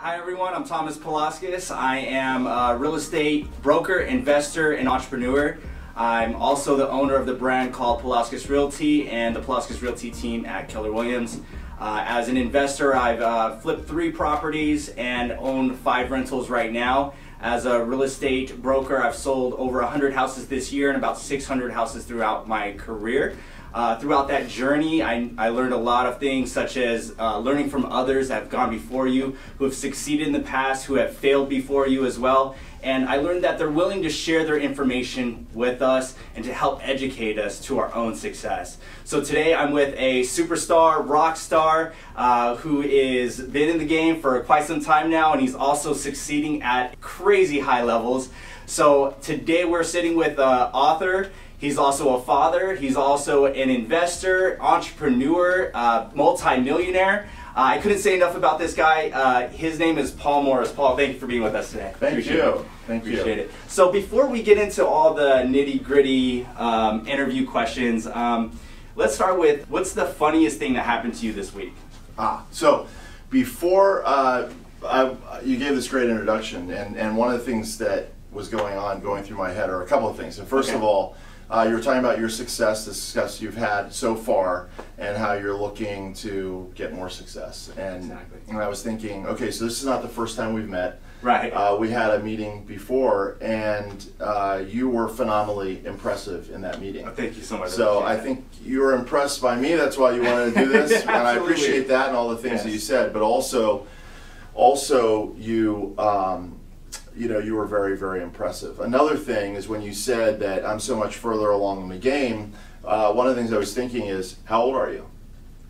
Hi everyone, I'm Paulauskas. I am a real estate broker, investor, and entrepreneur. I'm also the owner of the brand called Paulauskas Realty and the Paulauskas Realty team at Keller Williams. As an investor, I've flipped 3 properties and own 5 rentals right now. As a real estate broker, I've sold over 100 houses this year and about 600 houses throughout my career. Throughout that journey, I learned a lot of things, such as learning from others that have gone before you, who have succeeded in the past, who have failed before you as well. And I learned that they're willing to share their information with us and to help educate us to our own success. So today I'm with a superstar, rock star, who is been in the game for quite some time now, and he's also succeeding at crazy high levels. So today we're sitting with an author. He's also a father, he's also an investor, entrepreneur, multi-millionaire. I couldn't say enough about this guy. His name is Paul Morris. Paul, thank you for being with us today. Thank you. Appreciate it. So before we get into all the nitty-gritty interview questions, let's start with, what's the funniest thing that happened to you this week? So before you gave this great introduction, and one of the things that was going through my head are a couple of things. So first of all, you were talking about your success, the success you've had so far, and how you're looking to get more success. And I was thinking, okay, so this is not the first time we've met. Right. We had a meeting before, and you were phenomenally impressive in that meeting. Oh, thank you so much. So I think you were impressed by me. That's why you wanted to do this, and I appreciate that and all the things that you said. But also you. You were very, very impressive. Another thing is when you said that I'm so much further along in the game, one of the things I was thinking is, how old are you?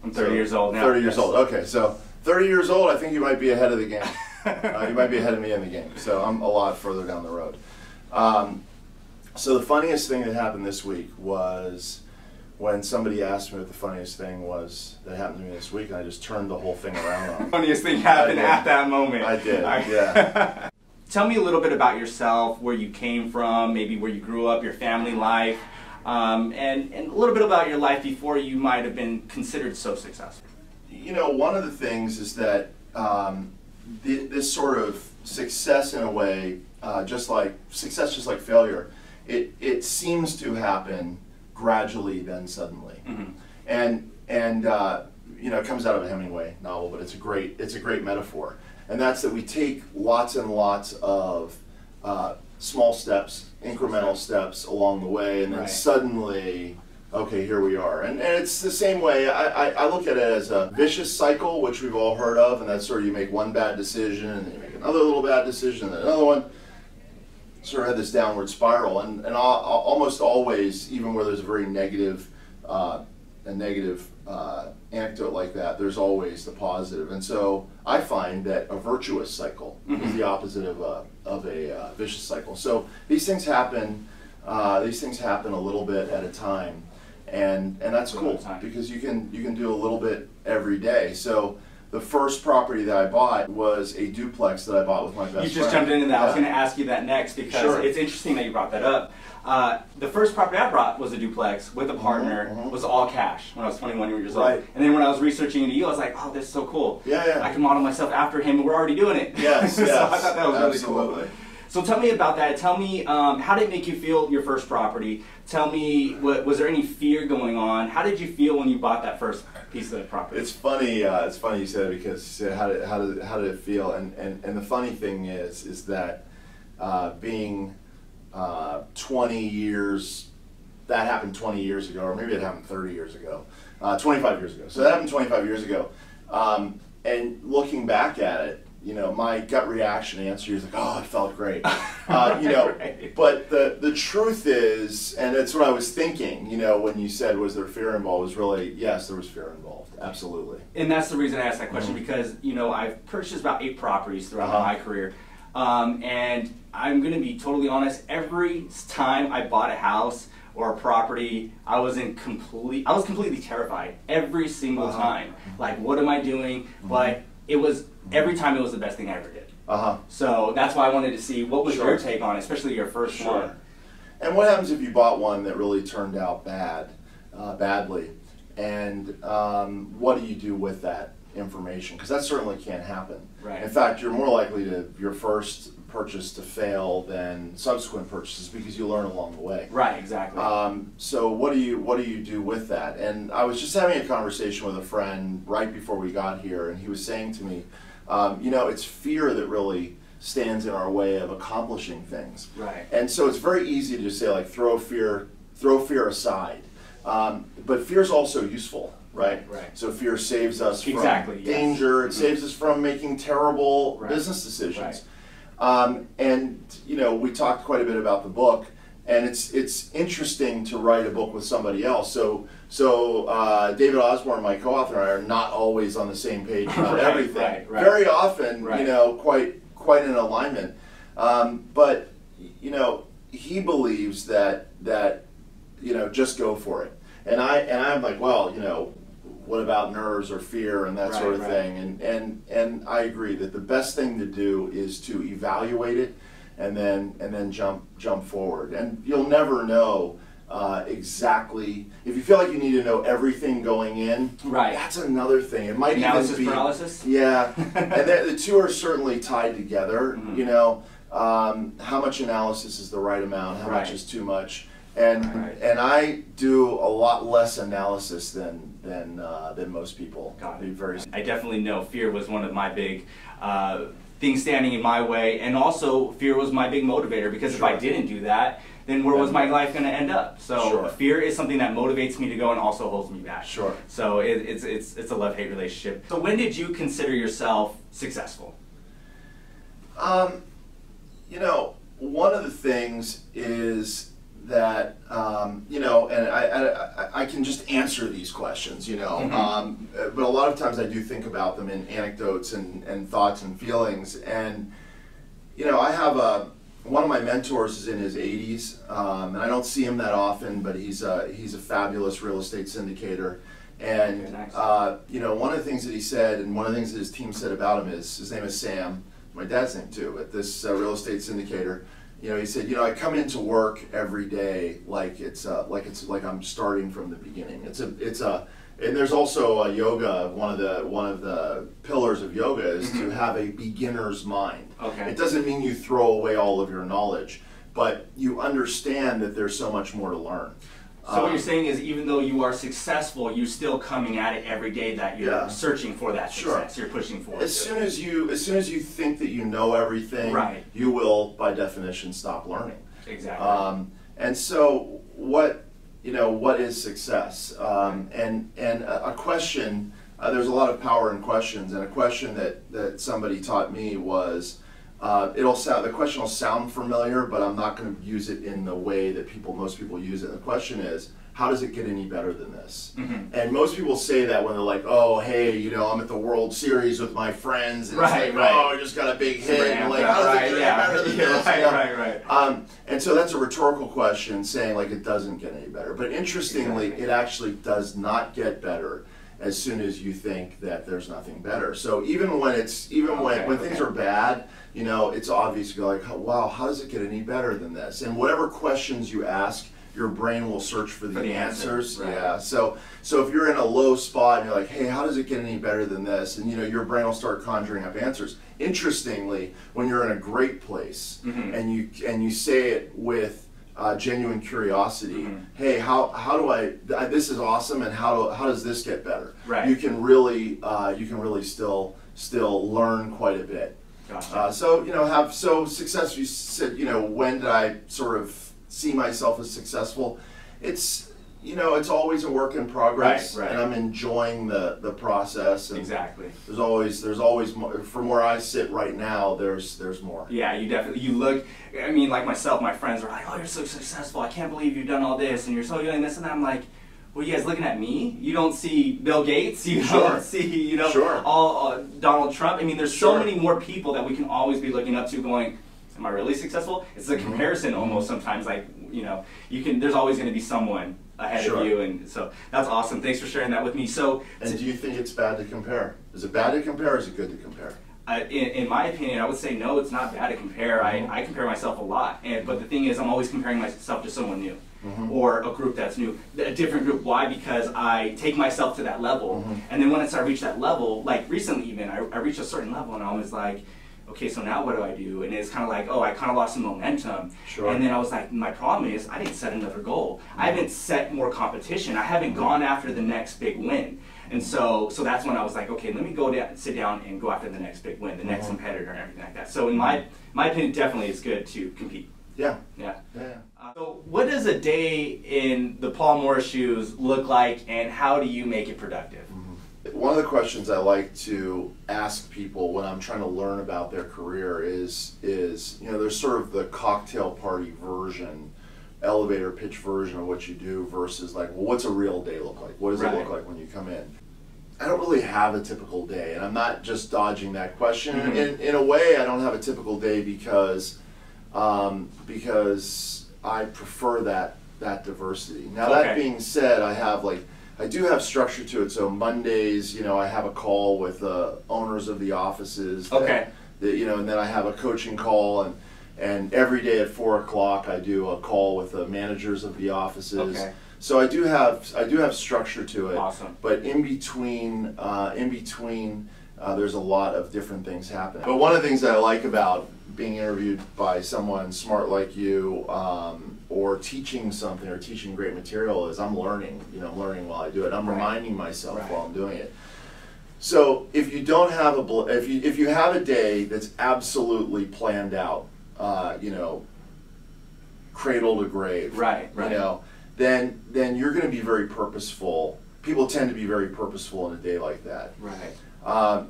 I'm 30 years old now. 30 years old, okay. So 30 years old, I think you might be ahead of the game. You might be ahead of me in the game. So I'm a lot further down the road. So the funniest thing that happened this week was when somebody asked me what the funniest thing was that happened to me this week, and I just turned the whole thing around on them. Funniest thing happened at that moment. I did, yeah. Tell me a little bit about yourself, where you came from, maybe where you grew up, your family life, and a little bit about your life before you might have been considered so successful. You know, one of the things is that this sort of success, in a way, just like failure, it seems to happen gradually, then suddenly. Mm-hmm. And it comes out of a Hemingway novel, but it's a great metaphor. And that's that we take lots and lots of small steps, incremental steps along the way, and then suddenly, okay, here we are. And it's the same way, I look at it as a vicious cycle, which we've all heard of, and that's sort of you make one bad decision, and then you make another little bad decision, and then another one. Sort of had this downward spiral, and almost always, even where there's a very negative anecdote like that, there's always the positive. And so I find that a virtuous cycle is the opposite of a vicious cycle. So these things happen a little bit at a time, and that's cool because you can do a little bit every day. So the first property that I bought was a duplex that I bought with my best friend. You just jumped into that. I was going to ask you that next because it's interesting that you brought that up. The first property I bought was a duplex with a partner. Was all cash when I was 21 years old. And then when I was researching into you, I was like, oh, this is so cool. I can model myself after him, and we're already doing it. So I thought that was really cool. So tell me about that. Tell me, how did it make you feel, your first property? Tell me, was there any fear going on? How did you feel when you bought that first piece of the property? It's funny you said it, because you said, how did it feel? And the funny thing is that being 20 years, that happened 20 years ago, or maybe it happened 30 years ago, 25 years ago. So that happened 25 years ago. And looking back at it, my gut reaction to answer is like, oh, it felt great. But the truth is, and it's what I was thinking, when you said, was there fear involved, was really, yes, there was fear involved, absolutely. And that's the reason I asked that question, because, I've purchased about 8 properties throughout my career. And I'm going to be totally honest, every time I bought a house or a property, I was completely terrified every single time. Like, what am I doing? But every time it was the best thing I ever did. So that's why I wanted to see what was your take on it, especially your first one. And what happens if you bought one that really turned out badly? And what do you do with that information? Because that certainly can't happen. Right. In fact, you're more likely to your first purchase to fail than subsequent purchases because you learn along the way. Right, exactly. So what do you do with that? And I was just having a conversation with a friend right before we got here, and he was saying to me, you know, it's fear that really stands in our way of accomplishing things. Right. And so it's very easy to just say, like, throw fear aside. But fear is also useful. Right. So fear saves us from danger. It saves us from making terrible business decisions. And you know, we talked quite a bit about the book, and it's interesting to write a book with somebody else. So David Osborne, my co-author, and I are not always on the same page about everything. Very often, you know, quite in alignment. But you know, he believes that you know, just go for it. And I'm like, well, you know, what about nerves or fear and that sort of thing? And I agree that the best thing to do is to evaluate it and then jump forward. And you'll never know exactly, if you feel like you need to know everything going in. That's another thing. It might analysis even be paralysis. Yeah, and the two are certainly tied together. You know, how much analysis is the right amount? How much is too much? And I do a lot less analysis than most people. I definitely know fear was one of my big things standing in my way, and also fear was my big motivator, because if I didn't do that, then where was my life going to end up? So fear is something that motivates me to go and also holds me back. So it's a love-hate relationship. So when did you consider yourself successful? You know, one of the things is that you know, and I can just answer these questions, you know, but a lot of times I do think about them in anecdotes and thoughts and feelings. And you know, I have one of my mentors is in his 80s, and I don't see him that often, but he's a fabulous real estate syndicator. And you know, one of the things that he said, and one of the things that his team said about him is, his name is Sam, my dad's name too, at this real estate syndicator. You know, he said, you know, I come into work every day like like I'm starting from the beginning. And there's also a yoga. One of the pillars of yoga is to have a beginner's mind. It doesn't mean you throw away all of your knowledge, but you understand that there's so much more to learn. So what you're saying is, even though you are successful, you're still coming at it every day, that you're searching for that success. You're pushing for it. As soon as you think that you know everything, you will, by definition, stop learning. And so, what is success? And a question. There's a lot of power in questions, and a question that somebody taught me was, the question will sound familiar, but I'm not going to use it in the way that most people use it. The question is, how does it get any better than this? And most people say that when they're like, oh, hey, you know, I'm at the World Series with my friends, and it's like, oh, I just got a big hit, and like, how does it get any better than this? And so that's a rhetorical question, saying like it doesn't get any better. But interestingly, it actually does not get better as soon as you think that there's nothing better. So even when when things are bad, you know, it's obvious. You go like, wow, how does it get any better than this? And whatever questions you ask, your brain will search for the answers. So if you're in a low spot and you're like, hey, how does it get any better than this? And you know, your brain will start conjuring up answers. Interestingly, when you're in a great place and you say it with genuine curiosity, hey, how do I? This is awesome, and how does this get better? You can really still learn quite a bit. So you know, success. You said, you know, when did I sort of see myself as successful? It's, you know, it's always a work in progress, and I'm enjoying the process. And there's always more. From where I sit right now, there's more. Yeah, you look. I mean, like myself, my friends are like, oh, you're so successful. I can't believe you've done all this, and you're so doing this, and I'm like, well, you guys looking at me? You don't see Bill Gates. You don't see, you know, all Donald Trump. I mean, there's so many more people that we can always be looking up to, going, am I really successful? It's a comparison almost sometimes. Like, you know, there's always going to be someone ahead of you, and so that's awesome. Thanks for sharing that with me. So, and do you think it's bad to compare? Is it bad to compare, or is it good to compare? In my opinion, I would say no, it's not bad to compare. I compare myself a lot, but the thing is, I'm always comparing myself to someone new. or a group that's new, a different group. Why? Because I take myself to that level, and then once I reach that level, like recently even, I reached a certain level and I was like, okay, so now what do I do? And it's kind of like, oh, I kind of lost some momentum. Sure. And then I was like, my problem is I didn't set another goal. I haven't set more competition. I haven't gone after the next big win. And so that's when I was like, okay, let me go down, sit down and go after the next big win, the next competitor and everything like that. So in my opinion, definitely it's good to compete. Yeah. Yeah. Yeah. So what does a day in the Paul Morris shoes look like, and how do you make it productive? One of the questions I like to ask people when I'm trying to learn about their career is there's sort of the cocktail party version, elevator pitch version of what you do versus like, well, what's a real day look like? What does it look like when you come in? I don't really have a typical day, and I'm not just dodging that question. In a way, I don't have a typical day because I prefer that diversity. Now that being said, I do have structure to it. So Mondays, I have a call with owners of the offices. And then I have a coaching call, and every day at 4 o'clock I do a call with the managers of the offices. So I do have structure to it. Awesome. But in between, there's a lot of different things happening. But one of the things that I like about being interviewed by someone smart like you, or teaching something or teaching great material, is I'm learning. I'm learning while I do it. I'm reminding myself while I'm doing it. So if you don't have if you have a day that's absolutely planned out, cradle to grave, then you're going to be very purposeful. People tend to be very purposeful in a day like that.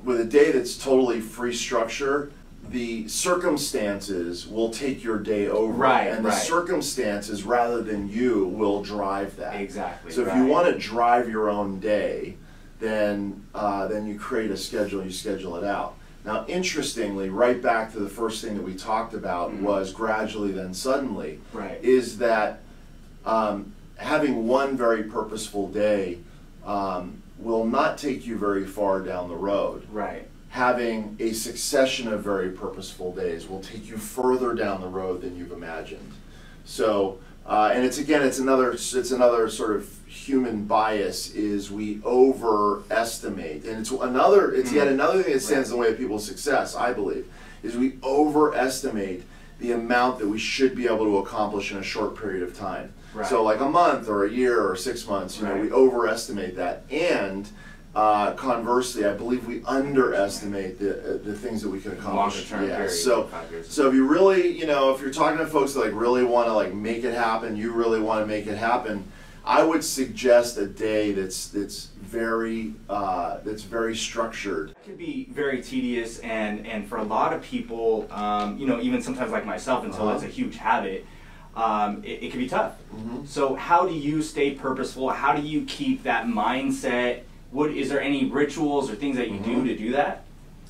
With a day that's totally free structure, the circumstances will take your day over, and the circumstances, rather than you, will drive that. Exactly. So if you want to drive your own day, then you create a schedule and you schedule it out. Now, interestingly, right back to the first thing that we talked about was gradually then suddenly, is that having one very purposeful day will not take you very far down the road. Having a succession of very purposeful days will take you further down the road than you've imagined. So, and it's another sort of human bias, is we overestimate, and it's yet another thing that stands in the way of people's success, I believe, is we overestimate the amount that we should be able to accomplish in a short period of time. So like a month or a year or 6 months, we overestimate that, and conversely, I believe we underestimate the things that we can accomplish. So if you really, if you're talking to folks that really want to make it happen, you really want to make it happen, I would suggest a day that's very structured. It can be very tedious, and for a lot of people, even sometimes like myself, until it's a huge habit, it can be tough. So how do you stay purposeful? How do you keep that mindset? Is there any rituals or things that you do to do that?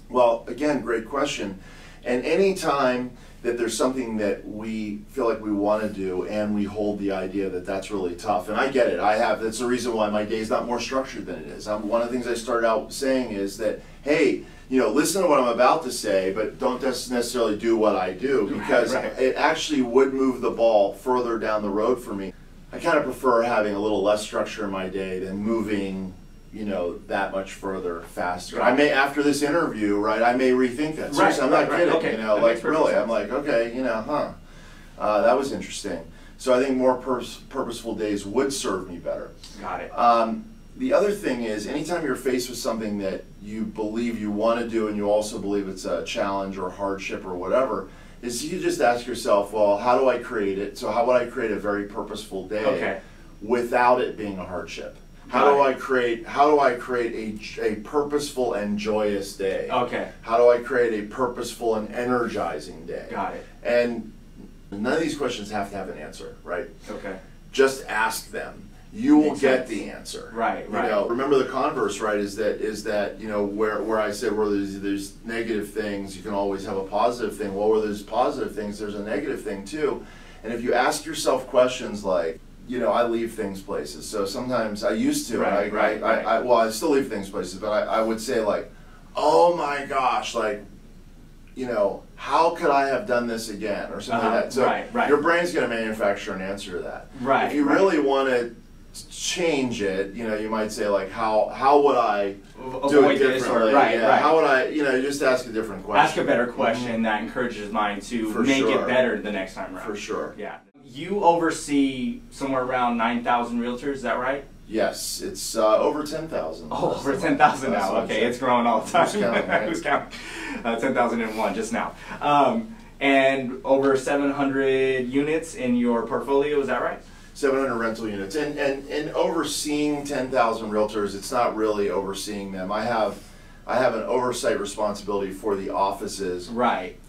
Well, again, great question. And any time that there's something that we feel like we want to do and we hold the idea that that's really tough, and I get it, that's the reason why my day's not more structured than it is. One of the things I started out saying is that, hey, listen to what I'm about to say, but don't necessarily do what I do, because it actually would move the ball further down the road for me. I kind of prefer having a little less structure in my day than moving that much further faster. I may, after this interview, I may rethink that. Seriously, I'm not kidding. Really, I'm like, okay, that was interesting. So I think more purposeful days would serve me better. Got it. The other thing is, anytime you're faced with something that you believe you want to do and you also believe it's a challenge or hardship or whatever, is you just ask yourself, well, how do I create it? So how would I create a very purposeful day without it being a hardship? How do I create a purposeful and joyous day? How do I create a purposeful and energizing day? Got it. And none of these questions have to have an answer, right? Just ask them. You will get the answer. Remember the converse, is that where I said where there's negative things, you can always have a positive thing. Well, where there's positive things, there's a negative thing too. And if you ask yourself questions like, I leave things places. So sometimes I used to. Well, I still leave things places, but I would say like, oh my gosh, you know, how could I have done this again, or something like that. So your brain's going to manufacture an answer to that. If you really want to change it, you know, you might say like, how would I do it differently? How would I, you know, you just ask a different question. Ask a better question that encourages mine to make it better the next time around. For sure. Yeah. You oversee somewhere around 9,000 realtors, is that right? Yes, it's over 10,000. Oh, over 10,000 now. Okay, it's growing all the time. Who's counting? 10,001 just now. And over 700 units in your portfolio, is that right? 700 rental units. And overseeing 10,000 realtors, it's not really overseeing them. I have an oversight responsibility for the offices,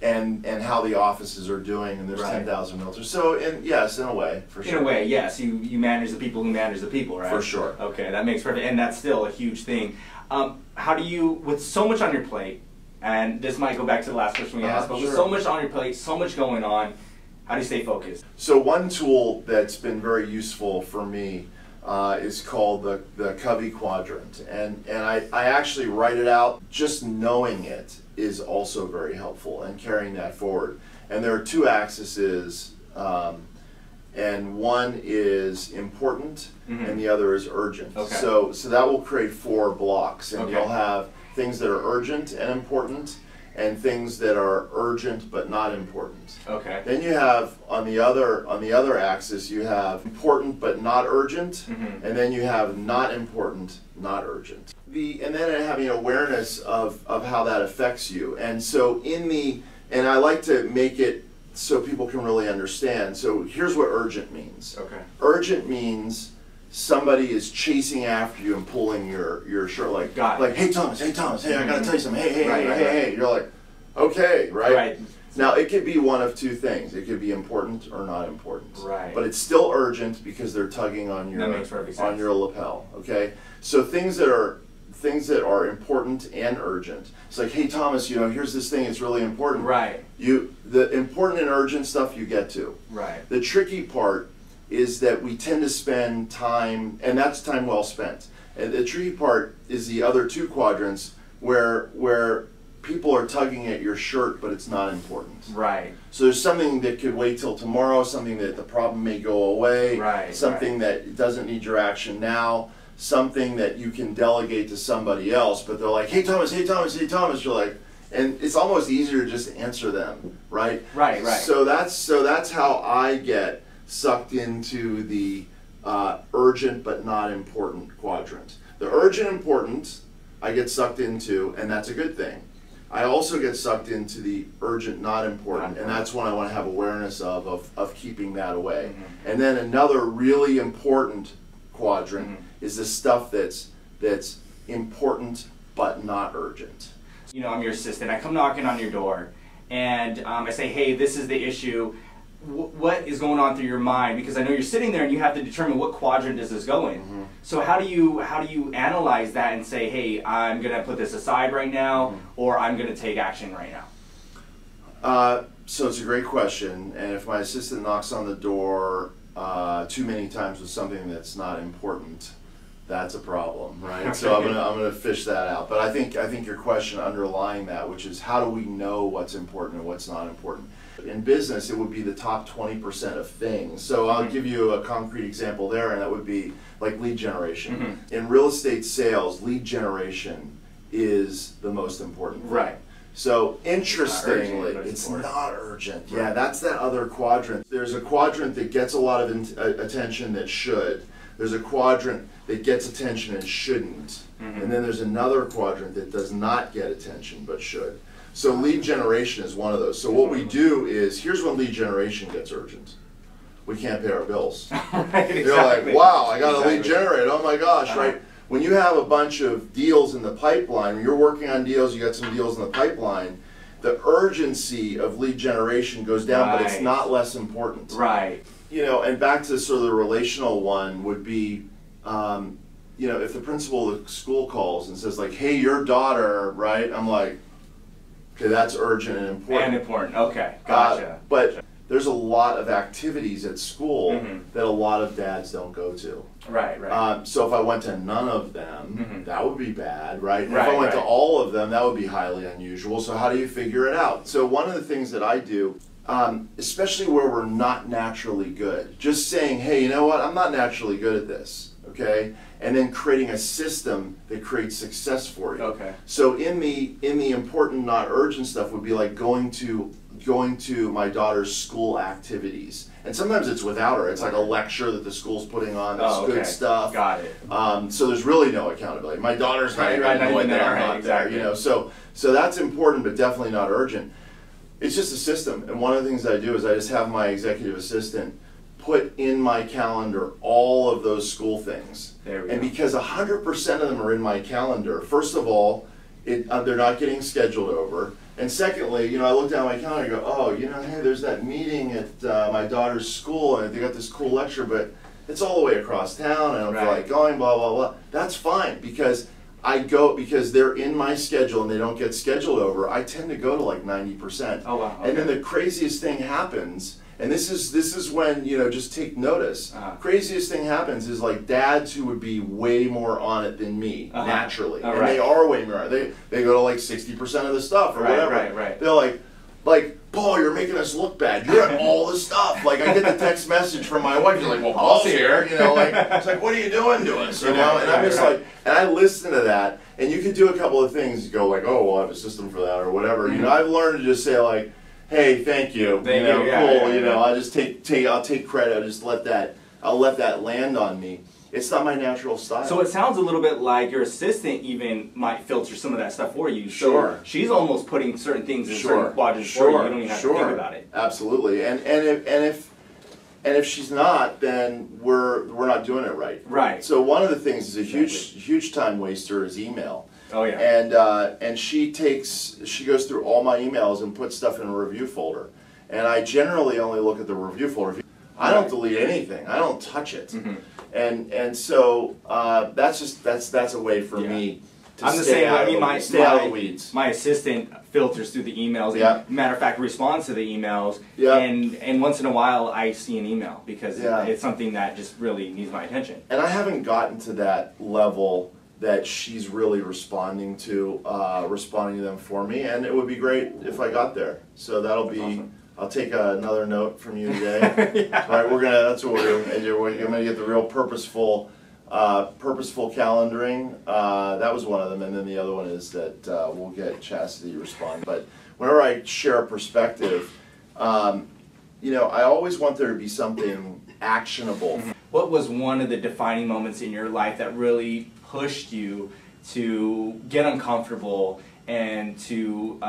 and how the offices are doing, and there's 10,000 realtors. So, yes, in a way, for sure. In a way, yes, you manage the people who manage the people, right? For sure. Okay, that makes perfect, and that's still a huge thing. How do you, with so much on your plate, and this might go back to the last question we asked, but with so much on your plate, so much going on, how do you stay focused? So one tool that's been very useful for me is called the Covey Quadrant, and I actually write it out. Just knowing it is also very helpful, and carrying that forward. And there are two axes, and one is important, and the other is urgent. So that will create 4 blocks, and you'll have things that are urgent and important, and things that are urgent but not important. Then you have on the other axis, you have important but not urgent, and then you have not important, not urgent. And then having awareness of how that affects you. And so and I like to make it so people can really understand. So here's what urgent means. Urgent means somebody is chasing after you and pulling your shirt, like hey Thomas, hey, I gotta tell you something, hey. You're like, okay, right? Now it could be one of two things. It could be important or not important. But it's still urgent because they're tugging on your lapel. Okay? So things that are important and urgent. It's like, hey Thomas, you know, here's this thing, it's really important. The important and urgent stuff you get to. The tricky part is that we tend to spend time, and that's time well spent. And the tricky part is the other 2 quadrants where people are tugging at your shirt, but it's not important. So there's something that could wait till tomorrow, something that the problem may go away, something that doesn't need your action now, something that you can delegate to somebody else, but they're like, hey Thomas, hey Thomas, hey Thomas, you're like, and it's almost easier to just answer them, right? So that's how I get sucked into the urgent but not important quadrant. The urgent important I get sucked into, and that's a good thing. I also get sucked into the urgent not important, and that's when I want to have awareness of keeping that away. And then another really important quadrant is the stuff that's important but not urgent. You know, I'm your assistant. I come knocking on your door, and I say, hey, this is the issue. What is going on through your mind? Because I know you're sitting there and you have to determine what quadrant is this going. So how do you analyze that and say, hey, I'm going to put this aside right now, or I'm going to take action right now? So it's a great question, and if my assistant knocks on the door too many times with something that's not important, that's a problem, right? So I'm gonna fish that out. But I think your question underlying that, which is how do we know what's important and what's not important? In business, it would be the top 20% of things. So I'll give you a concrete example there, and that would be like lead generation. In real estate sales, lead generation is the most important thing. So interestingly, it's not urgent. Yeah, that's that other quadrant. There's a quadrant that gets a lot of attention that should. There's a quadrant that gets attention and shouldn't. And then there's another quadrant that does not get attention but should. So lead generation is one of those. So what we do is, here's when lead generation gets urgent. We can't pay our bills. You're like, wow, I got a lead generated, oh my gosh, right? When you have a bunch of deals in the pipeline, when you're working on deals, you got some deals in the pipeline, the urgency of lead generation goes down, but it's not less important. You know, and back to sort of the relational one would be, you know, if the principal of the school calls and says like, hey, your daughter, right? I'm like, okay, that's urgent and important. Okay, gotcha. But there's a lot of activities at school that a lot of dads don't go to. Right, right. So if I went to none of them, that would be bad, right? And Right, if I went right. to all of them, that would be highly unusual. So how do you figure it out? So one of the things that I do, especially where we're not naturally good, just saying, hey, you know what, I'm not naturally good at this, okay? And then creating a system that creates success for you. Okay. So in the important, not urgent stuff would be like going to my daughter's school activities. And sometimes it's without her. It's like a lecture that the school's putting on. That's good stuff. Got it. So there's really no accountability. My daughter's not even annoyed that I'm not there. You know, so that's important, but definitely not urgent. It's just a system. And one of the things I do is I just have my executive assistant put in my calendar all of those school things. There we and go. because 100% of them are in my calendar, first of all, they're not getting scheduled over. And secondly, you know, I look down my calendar and go, oh, you know, hey, there's that meeting at my daughter's school, and they got this cool lecture, but it's all the way across town, and I don't feel like going, blah, blah, blah. That's fine, because I go, because they're in my schedule and they don't get scheduled over, I tend to go to like 90%. Oh, wow. Okay. And then the craziest thing happens, and this is when, you know, just take notice. Craziest thing happens is like dads who would be way more on it than me, naturally. And they are way more. They go to like 60% of the stuff or whatever. Right. They're like, Paul, you're making us look bad. You're at all the stuff. Like I get the text message from my wife. She's like, well, Paul's here. You know, like it's like, what are you doing to us? You know, and I'm just like, and I listen to that. And you could do a couple of things. You go like, oh, well, I have a system for that or whatever. You know, I've learned to just say like, hey, thank you. Thank you know, you. cool. You know, I just I'll take credit. I'll just let that land on me. It's not my natural style. So it sounds a little bit like your assistant even might filter some of that stuff for you. Sure. So she's almost putting certain things in certain quadrants for you. You don't even have to think about it. Absolutely. And if she's not, then we're not doing it right. Right. So one of the things is a huge time waster is email. Oh yeah. And she goes through all my emails and puts stuff in a review folder. And I generally only look at the review folder. I don't delete anything. I don't touch it. And so that's a way for me to stay out of the weeds. My assistant filters through the emails. Yeah. Matter of fact, responds to the emails. Yeah. And once in a while, I see an email because it's something that just really needs my attention. And I haven't gotten to that level that she's really responding to them for me, and it would be great if I got there. So that'll be. Awesome. I'll take another note from you today. Right, that's what we're doing. And you're gonna get the real purposeful calendaring. That was one of them, and then the other one is that we'll get Chastity to respond. But whenever I share a perspective, you know, I always want there to be something actionable. What was one of the defining moments in your life that really pushed you to get uncomfortable and to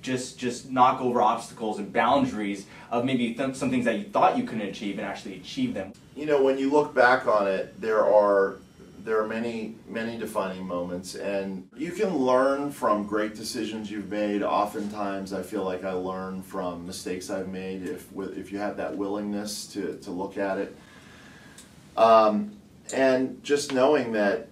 just knock over obstacles and boundaries of maybe some things that you thought you couldn't achieve and actually achieve them? You know, when you look back on it, there are many defining moments, and you can learn from great decisions you've made. Oftentimes, I feel like I learn from mistakes I've made if you have that willingness to look at it. And just knowing that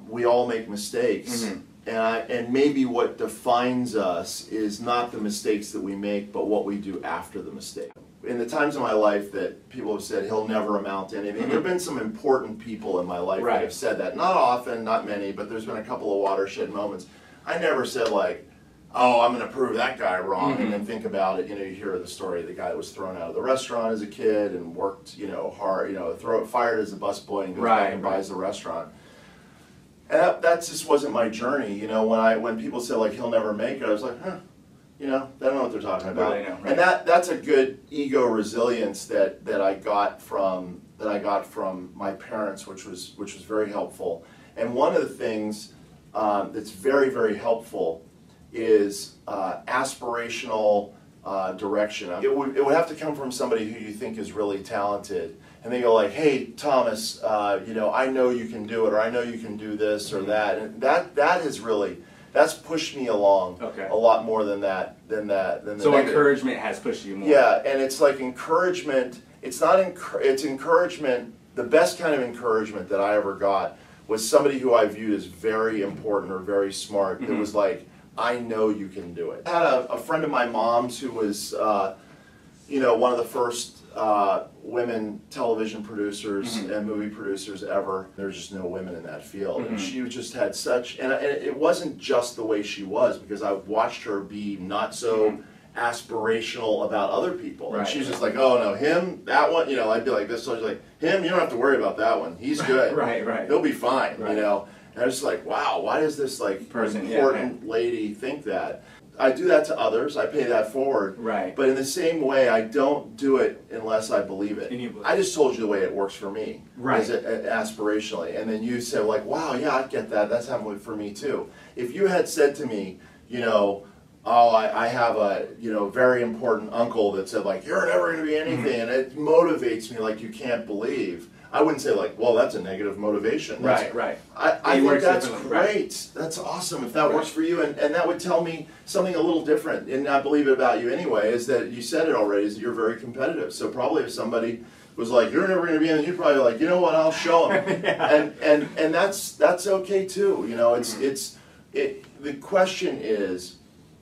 we all make mistakes. And maybe what defines us is not the mistakes that we make, but what we do after the mistake. In the times of my life that people have said he'll never amount to anything, there have been some important people in my life that have said that. Not often, not many, but there's been a couple of watershed moments. I never said like, oh, I'm going to prove that guy wrong, and then think about it. You know, you hear the story of the guy that was thrown out of the restaurant as a kid and worked, you know, hard, you know, fired as a busboy and goes back and buys the restaurant. And that just wasn't my journey, you know. When people say like he'll never make it, I was like, huh, you know, they don't know what they're talking about. Really know, right? And that's a good ego resilience that I got from my parents, which was very helpful. And one of the things that's very helpful is aspirational direction. It would have to come from somebody who you think is really talented. And they go like, hey, Thomas, you know, I know you can do it, or I know you can do this or that. And that's pushed me along a lot more than that. So encouragement has pushed you more. Yeah, and it's like encouragement. It's encouragement. The best kind of encouragement that I ever got was somebody who I viewed as very important or very smart. That was like, I know you can do it. I had a friend of my mom's who was one of the first women television producers and movie producers ever. There's just no women in that field. And she just had such, and it wasn't just the way she was, because I watched her be not so aspirational about other people. And she's just like, oh no, him, that one, I'd be like this, so she's like, him, you don't have to worry about that one. He's good. He'll be fine, And I was just like, wow, why does this important lady think that? I do that to others. I pay that forward. But in the same way, I don't do it unless I believe it. I just told you the way it works for me, aspirationally. And then you said, like, wow, yeah, I get that. That's happened for me too. If you had said to me, oh, I have a very important uncle that said, like, you're never going to be anything, and it motivates me like you can't believe, I wouldn't say, like, well, that's a negative motivation. I think that's great. That's awesome if that works for you. And that would tell me something a little different. And I believe it about you anyway, is that you said it already, is that you're very competitive. So probably if somebody was like, you're never going to be in, you'd probably like, you know what, I'll show them. And that's okay too. The question is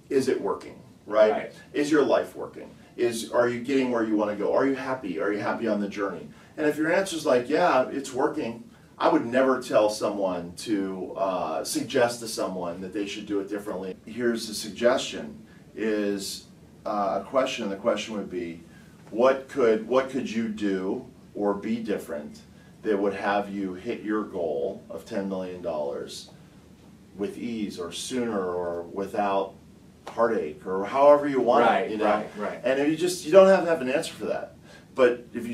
it working, right? Is your life working? Are you getting where you want to go? Are you happy? Are you happy on the journey? And if your answer is like, yeah, it's working, I would never tell someone to suggest to someone that they should do it differently. Here's the suggestion, is a question, and the question would be, what could you do or be different that would have you hit your goal of $10 million with ease, or sooner, or without heartache, or however you want it, And if you don't have to have an answer for that. But if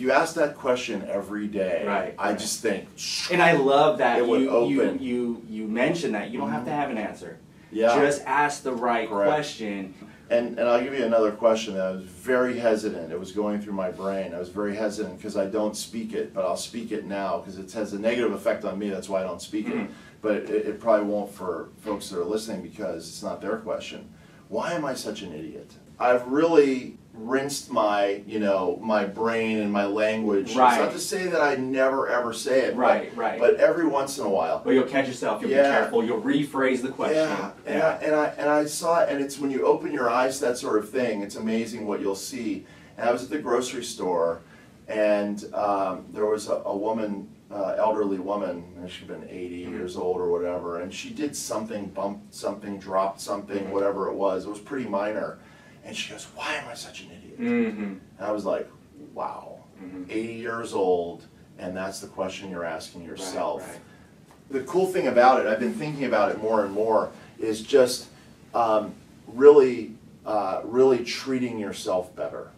you ask that question every day, I just think, and I love that you mentioned that you don't have to have an answer. Just ask the right question. And I'll give you another question that I was very hesitant. It was going through my brain. I was very hesitant because I don't speak it, but I'll speak it now because it has a negative effect on me. That's why I don't speak it. But it probably won't for folks that are listening because it's not their question. Why am I such an idiot? I've really rinsed my, my brain and my language. It's not to say that I never ever say it, but every once in a while. But you'll catch yourself. You'll be careful. You'll rephrase the question. And I saw it, and it's when you open your eyes to that sort of thing, it's amazing what you'll see. And I was at the grocery store, and there was a woman, elderly woman, she'd been 80 years old or whatever, and she did something, bumped something, dropped something, whatever it was. It was pretty minor. And she goes, why am I such an idiot? And I was like, wow, 80 years old, and that's the question you're asking yourself. The cool thing about it, I've been thinking about it more and more, is just really treating yourself better.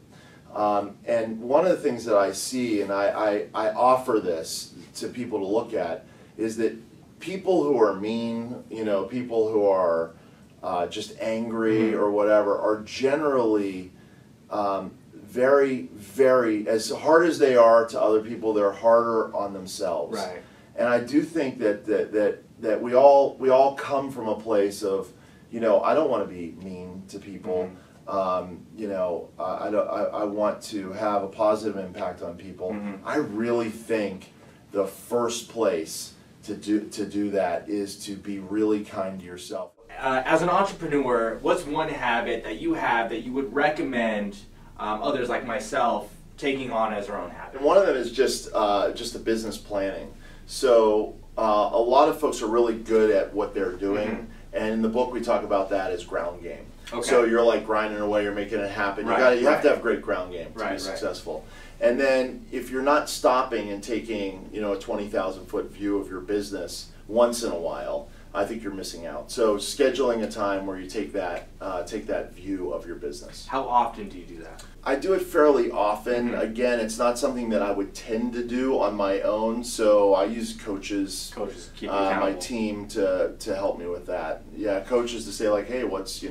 And one of the things that I see, and I offer this to people to look at, is that people who are mean, people who are just angry or whatever, are generally very, very, as hard as they are to other people, they're harder on themselves. And I do think that we all come from a place of, I don't want to be mean to people. I want to have a positive impact on people. I really think the first place to do that is to be really kind to yourself. As an entrepreneur, what's one habit that you have that you would recommend others like myself taking on as their own habit? And one of them is just the business planning. So a lot of folks are really good at what they're doing, and in the book we talk about that as ground game. So you're like grinding away, you're making it happen. You have to have great ground game to be successful. And then if you're not stopping and taking a 20,000-foot view of your business once in a while, I think you're missing out. So scheduling a time where you take that view of your business. How often do you do that? I do it fairly often. Again, it's not something that I would tend to do on my own, so I use coaches keep you accountable. My team to help me with that. Yeah, coaches to say like, hey, what's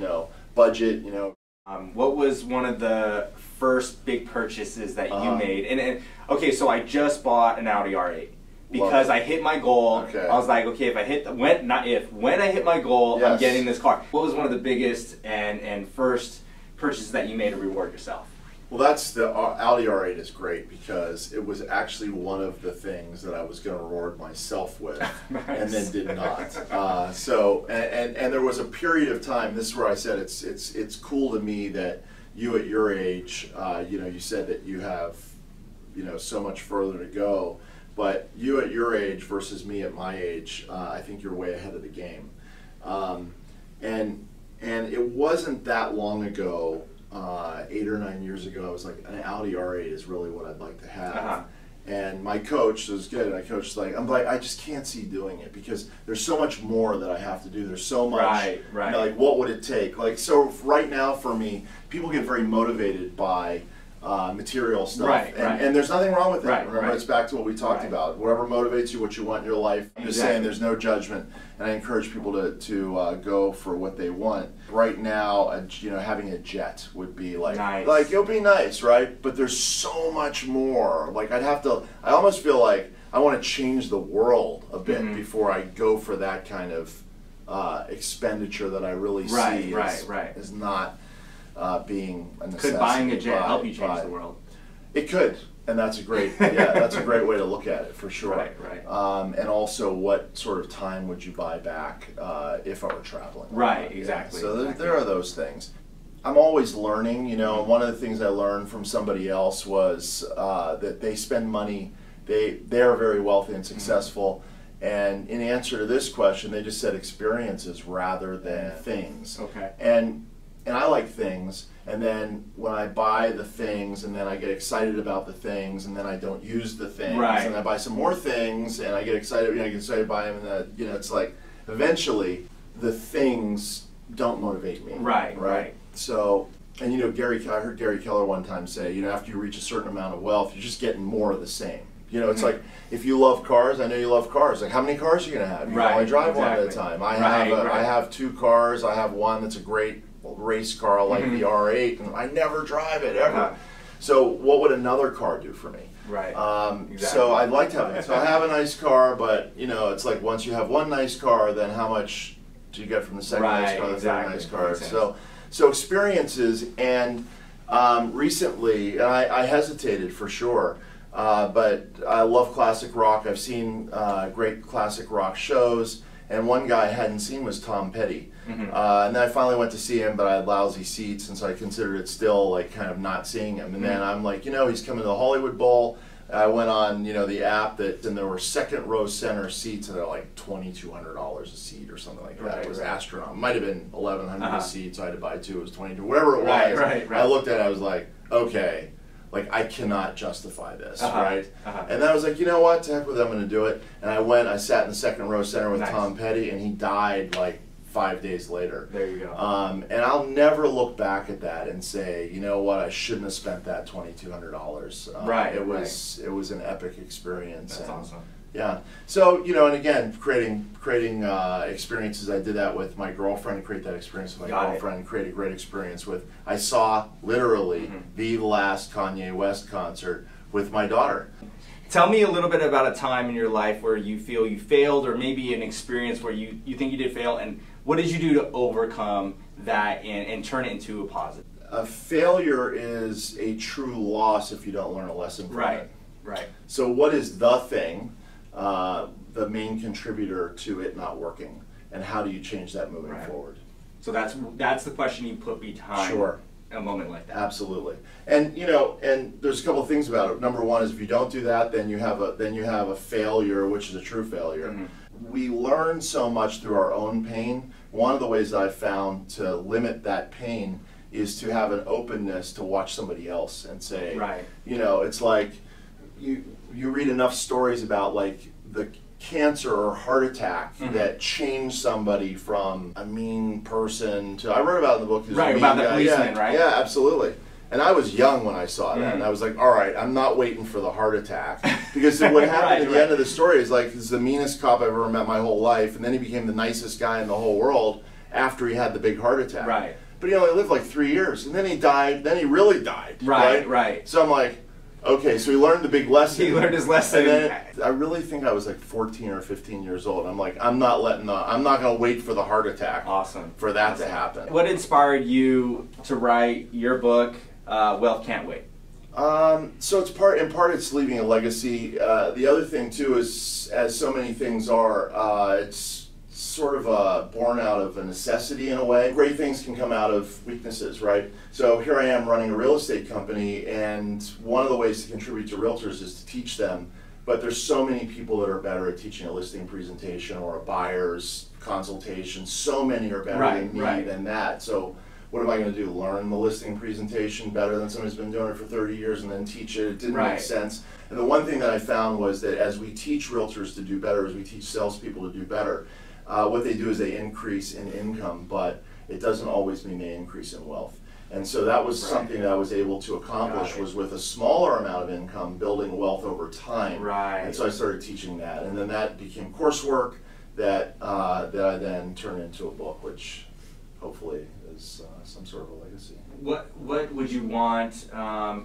budget, What was one of the first big purchases that you made? And okay, so I just bought an Audi R8. Because I hit my goal, I was like, okay, when I hit my goal, I'm getting this car. What was one of the biggest and first purchases that you made to reward yourself? Well, that's the Audi R8 is great because it was actually one of the things that I was going to reward myself with, and then did not. And there was a period of time. This is where I said it's cool to me that you at your age, you know, you said that you have, you know, so much further to go, but you at your age versus me at my age, I think you're way ahead of the game. And it wasn't that long ago, 8 or 9 years ago, I was like, an Audi R8 is really what I'd like to have. And my coach was good. My coach was like, I just can't see doing it because there's so much more that I have to do. There's so much, you know, like, what would it take? Like, so right now for me, people get very motivated by material stuff, and there's nothing wrong with that. Remember, it's back to what we talked about. Whatever motivates you, what you want in your life. I'm just saying, there's no judgment, and I encourage people to go for what they want. Right now, you know, having a jet would be like, like it'll be nice, right? But there's so much more. Like I almost feel like I want to change the world a bit before I go for that kind of expenditure that I really see as not. Being a necessity. Could buying a jet help you change the world? It could, and that's a great, that's a great way to look at it for sure. And also, what sort of time would you buy back if I were traveling? Exactly. So there are those things. I'm always learning. You know, one of the things I learned from somebody else was that they spend money. They're very wealthy and successful. And in answer to this question, they just said experiences rather than things. And I like things, and then when I buy the things, and then I get excited about the things, and then I don't use the things, and I buy some more things, and I get excited, you know, I get excited by them, and then, you know, it's like, eventually, the things don't motivate me. So, and you know, I heard Gary Keller one time say, you know, after you reach a certain amount of wealth, you're just getting more of the same. You know, it's like, if you love cars, I know you love cars. Like, how many cars are you going to have? You can only drive one at a time. I have 2 cars. I have one that's a great race car like the R8, and I never drive it ever. So what would another car do for me? So I'd like to have it. So I have a nice car, but you know, it's like once you have one nice car, then how much do you get from the second nice car, the third nice car? So experiences, and recently, and I hesitated for sure, but I love classic rock. I've seen great classic rock shows. And one guy I hadn't seen was Tom Petty. And then I finally went to see him, but I had lousy seats, and so I considered it still like kind of not seeing him. And then I'm like, you know, he's coming to the Hollywood Bowl. I went on, you know, the app, and there were second row center seats, and they're like $2,200 a seat or something like that. It was astronomical. It might have been $1,100 a seat, so I had to buy 2. It was $22, whatever it was. I looked at it, I was like, okay. Like, I cannot justify this, And then I was like, you know what, to heck with it, I'm going to do it. And I sat in the second row center with Tom Petty, and he died like 5 days later. There you go. And I'll never look back at that and say, you know what, I shouldn't have spent that $2,200. It was an epic experience. That's awesome. Yeah. So, you know, and again, creating experiences. I did that with my girlfriend, create that experience with my girlfriend, create a great experience with, I saw literally the last Kanye West concert with my daughter. Tell me a little bit about a time in your life where you feel you failed, or maybe an experience where you think you did fail, and what did you do to overcome that and turn it into a positive? A failure is a true loss if you don't learn a lesson from it. So what is the thing? The main contributor to it not working, and how do you change that moving forward? So that's the question you put behind a moment like that. Absolutely. And you know, and there's a couple of things about it. Number one is if you don't do that, then you have a failure, which is a true failure. We learn so much through our own pain. One of the ways that I've found to limit that pain is to have an openness to watch somebody else and say, you know, it's like you read enough stories about like the cancer or heart attack that changed somebody from a mean person to, I wrote about it in the book. About the policeman, Yeah, absolutely. And I was young when I saw that, and I was like, all right, I'm not waiting for the heart attack. Because what happened at the end of the story is like, he's the meanest cop I've ever met my whole life, and then he became the nicest guy in the whole world after he had the big heart attack. But he only lived like 3 years, and then he died, then he really died. So I'm like, okay, so he learned the big lesson. He learned his lesson. And then I really think I was like 14 or 15 years old. I'm like, I'm not going to wait for the heart attack for that to happen. What inspired you to write your book, Wealth Can't Wait? So it's in part it's leaving a legacy. The other thing too is, as so many things are, it's sort of born out of a necessity in a way. Great things can come out of weaknesses, right? So here I am running a real estate company, and one of the ways to contribute to realtors is to teach them. But there's so many people that are better at teaching a listing presentation or a buyer's consultation. So many are better than me than that. So what am I going to do? Learn the listing presentation better than somebody who's been doing it for 30 years and then teach it? It didn't make sense. And the one thing that I found was that as we teach realtors to do better, as we teach salespeople to do better, what they do is they increase in income, but it doesn't always mean they increase in wealth. And so that was something that I was able to accomplish, was with a smaller amount of income, building wealth over time. And so I started teaching that, and then that became coursework that that I then turned into a book, which hopefully is some sort of a legacy. What would you want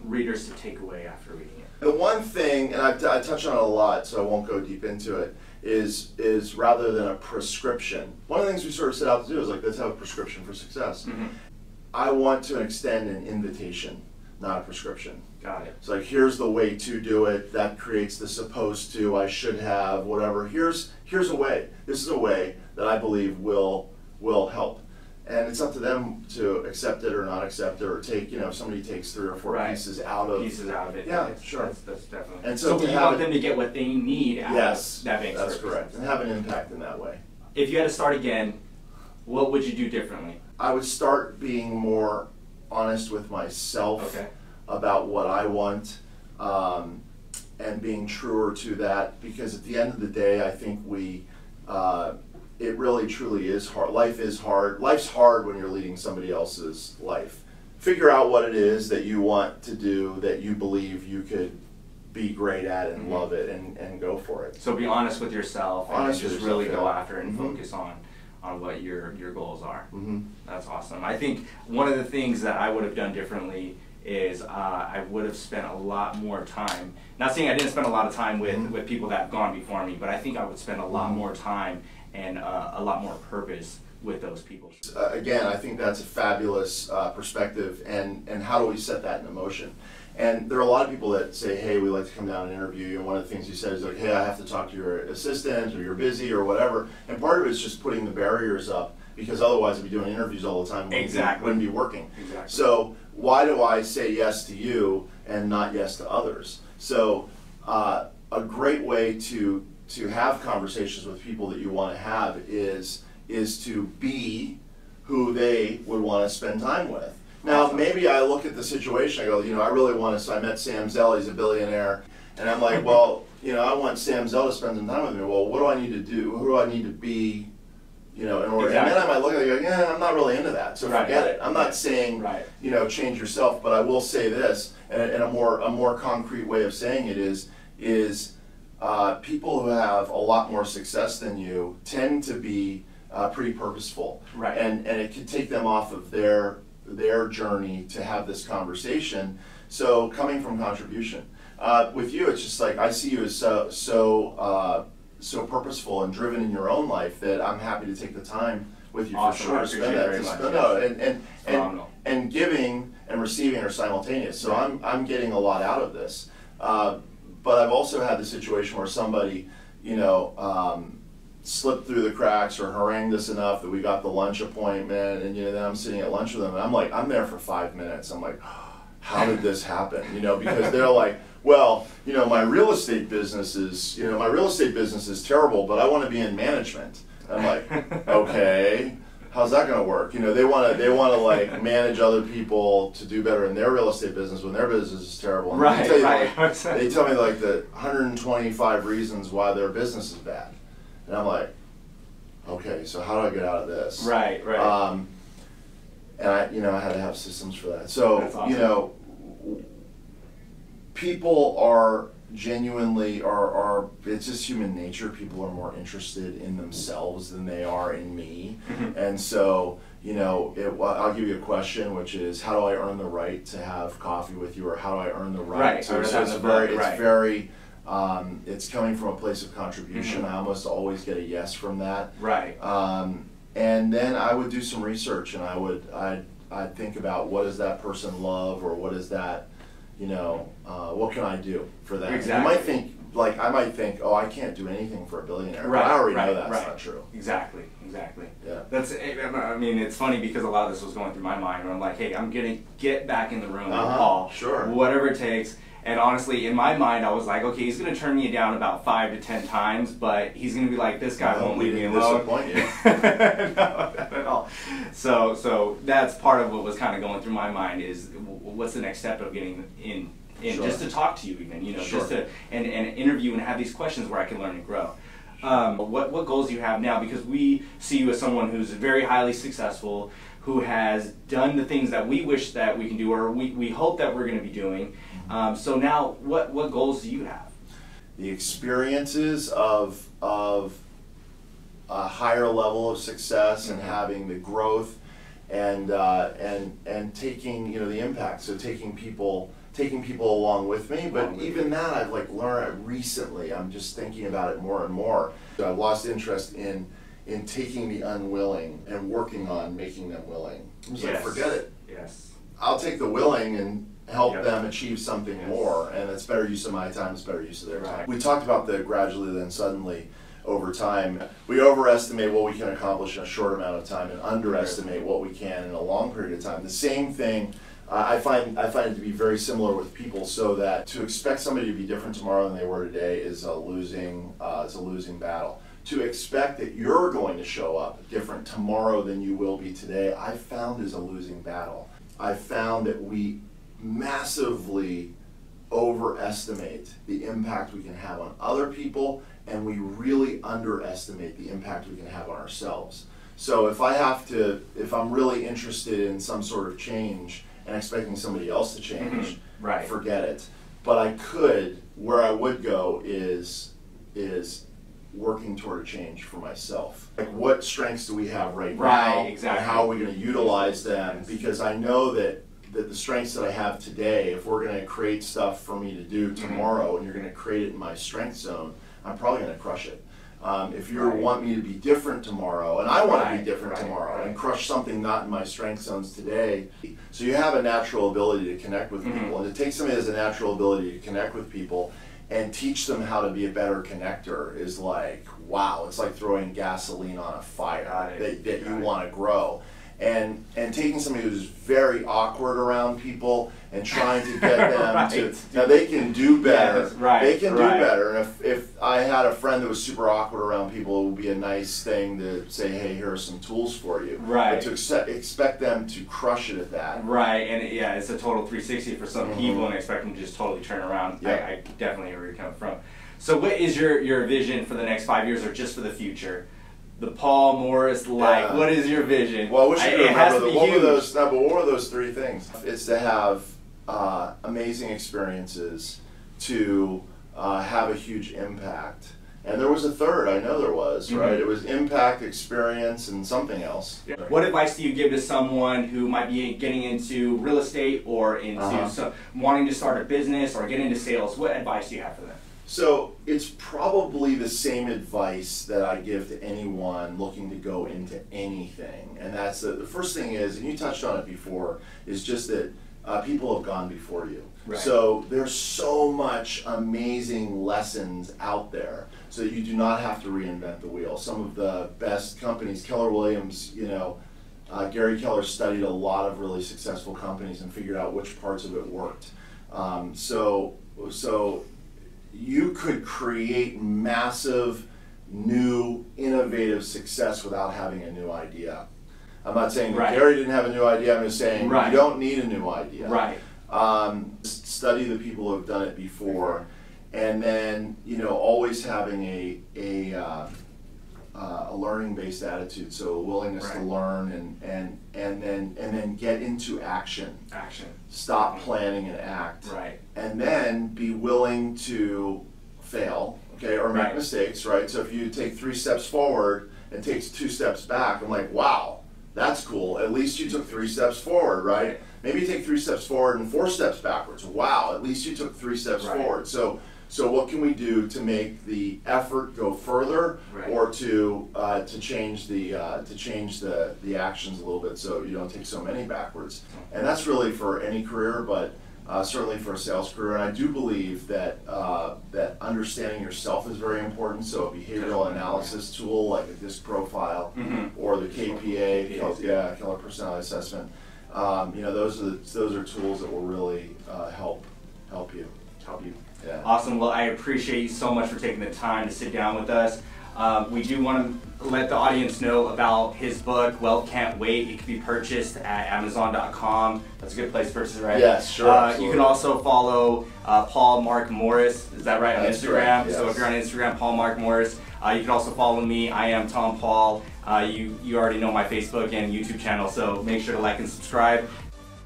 readers to take away after reading it? The one thing, and I touched on it a lot, so I won't go deep into it, is rather than a prescription. One of the things we sort of set out to do is like, let's have a prescription for success. I want to extend an invitation, not a prescription. Got it. It's like, here's the way to do it. That creates the supposed to, I should have, whatever. Here's a way. This is a way that I believe will help. And it's up to them to accept it or not accept it, or take, if somebody takes 3 or 4 pieces out of it. Yeah, sure. That's definitely. And so you want them to get what they need out of that makes that's correct. And have an impact in that way. If you had to start again, what would you do differently? I would start being more honest with myself about what I want, and being truer to that, because at the end of the day, I think it really truly is hard. Life is hard. Life's hard when you're leading somebody else's life. Figure out what it is that you want to do, that you believe you could be great at and love it, and go for it. So be honest with yourself and just really go after it and focus on what your goals are. That's awesome. I think one of the things that I would have done differently is I would have spent a lot more time, not saying I didn't spend a lot of time with people that have gone before me, but I think I would spend a lot more time and a lot more purpose with those people. Again, I think that's a fabulous perspective, and how do we set that into motion? And there are a lot of people that say, hey, we like to come down and interview you, and one of the things you said is like, hey, I have to talk to your assistant, or you're busy, or whatever. And part of it is just putting the barriers up, because otherwise I'd be doing interviews all the time. Wouldn't be working. So why do I say yes to you and not yes to others? So a great way to have conversations with people that you want to have is to be who they would want to spend time with. Now, maybe I look at the situation, I go, I really want to, so I met Sam Zell, he's a billionaire, and I'm like, well, I want Sam Zell to spend some time with me. Well, what do I need to do? Who do I need to be, in order? And then I might look at it and go, yeah, I'm not really into that, so forget it. I'm not saying, change yourself, but I will say this, and a more concrete way of saying it is people who have a lot more success than you tend to be pretty purposeful, and it can take them off of their journey to have this conversation. So coming from contribution, with you, it's just like I see you as so purposeful and driven in your own life that I'm happy to take the time with you for sure to spend that. And giving and receiving are simultaneous. So I'm getting a lot out of this. But I've also had the situation where somebody, slipped through the cracks or harangued us enough that we got the lunch appointment, and then I'm sitting at lunch with them, and I'm there for 5 minutes. I'm like, how did this happen? Because they're like, well, my real estate business is terrible, but I want to be in management. I'm like, okay, how's that going to work? They want to like manage other people to do better in their real estate business when their business is terrible. And they tell me like the 125 reasons why their business is bad. And I'm like, okay, so how do I get out of this? And I had to have systems for that. So, awesome. People are genuinely, it's just human nature. People are more interested in themselves than they are in me. And so, I'll give you a question, which is, how do I earn the right to have coffee with you, or how do I earn the right to? So it's coming from a place of contribution. I almost always get a yes from that. And then I would do some research, and I'd think about, what does that person love, or what is that, what can I do for them? You might think like I might think, oh, I can't do anything for a billionaire. Right, But I already right, know that's right. not true. Exactly. Yeah. I mean, it's funny because a lot of this was going through my mind where I'm like, hey, I'm gonna get back in the room with Paul, sure, whatever it takes. And honestly, in my mind, I was like, okay, he's gonna turn me down about 5 to 10 times, but he's gonna be like, this guy won't leave me alone. Disappoint you. No, not at all. So that's part of what was kind of going through my mind is what's the next step of getting in Sure. just to talk to you even, you know, Sure. just to and interview and have these questions where I can learn and grow. What goals do you have now? Because we see you as someone who's very highly successful, who has done the things that we wish that we can do, or we hope that we're going to be doing. So now, what goals do you have? The experiences of a higher level of success and having the growth and taking, you know, the impact. So taking people along with me, but even that I've like learned recently. I'm just thinking about it more and more. So I've lost interest in taking the unwilling and working on making them willing. I'm just like, forget it. Yes. I'll take the willing and help them achieve something more, and it's better use of my time, it's better use of their time. We talked about the gradually then suddenly over time. We overestimate what we can accomplish in a short amount of time and underestimate what we can in a long period of time. The same thing I find it to be very similar with people, so that to expect somebody to be different tomorrow than they were today is a losing battle. To expect that you're going to show up different tomorrow than you will be today, I found is a losing battle. I found that we massively overestimate the impact we can have on other people, and we really underestimate the impact we can have on ourselves. So if I'm really interested in some sort of change and expecting somebody else to change, forget it. But where I would go is working toward a change for myself. Like, what strengths do we have right now? Exactly. And how are we going to utilize them? Because I know that the strengths that I have today, if we're going to create stuff for me to do tomorrow and you're going to create it in my strength zone, I'm probably going to crush it. If you want me to be different tomorrow, and I want to be different tomorrow, and crush something not in my strength zones today, so you have a natural ability to connect with people, and to take somebody that has a natural ability to connect with people and teach them how to be a better connector is like, wow, it's like throwing gasoline on a fire that you want to grow. And taking somebody who's very awkward around people and trying to get them to, now they can do better. They can do better. And if I had a friend that was super awkward around people, it would be a nice thing to say, hey, here are some tools for you. But to expect them to crush it at that. And yeah, it's a total 360 for some people, and expect them to just totally turn around. I definitely hear where you're coming from. So what is your vision for the next 5 years, or just for the future? The Paul Morris life. What is your vision? Well, I wish you could remember what were those three things? It's to have amazing experiences, to have a huge impact. And there was a third, I know there was, right? It was impact, experience, and something else. What advice do you give to someone who might be getting into real estate or into wanting to start a business or get into sales? What advice do you have for them? So it's probably the same advice that I give to anyone looking to go into anything. And that's the first thing is, and you touched on it before, is just that people have gone before you. So there's so much amazing lessons out there, so that you do not have to reinvent the wheel. Some of the best companies, Keller Williams, you know, Gary Keller studied a lot of really successful companies and figured out which parts of it worked. So you could create massive, new, innovative success without having a new idea. I'm not saying that Gary didn't have a new idea, I'm just saying you don't need a new idea. Study the people who have done it before, and then, you know, always having a learning-based attitude, so a willingness to learn and then get into action. Stop planning and act. And then be willing to fail, okay, or make mistakes, right? So if you take 3 steps forward and takes 2 steps back, I'm like, wow, that's cool. At least you took 3 steps forward, right? Maybe you take 3 steps forward and 4 steps backwards. Wow, at least you took 3 steps forward. So what can we do to make the effort go further, or to change the actions a little bit so you don't take so many backwards? And that's really for any career, but certainly for a sales career. And I do believe that that understanding yourself is very important. So a behavioral analysis tool like a DISC profile or the KPA, Keller Personality Assessment. You know, those are tools that will really help you. Yeah. Awesome. Well, I appreciate you so much for taking the time to sit down with us. We do want to let the audience know about his book, Wealth Can't Wait. It can be purchased at Amazon.com. That's a good place to purchase it, right? Yes, sure. You can also follow Paul Mark Morris. Is that right? On That's Instagram. correct, yes. So if you're on Instagram, Paul Mark Morris. You can also follow me. I am Tom Paul. You already know my Facebook and YouTube channel, so make sure to like and subscribe.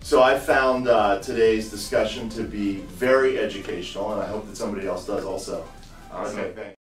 So I found today's discussion to be very educational, and I hope that somebody else does also. Awesome. Okay, thanks.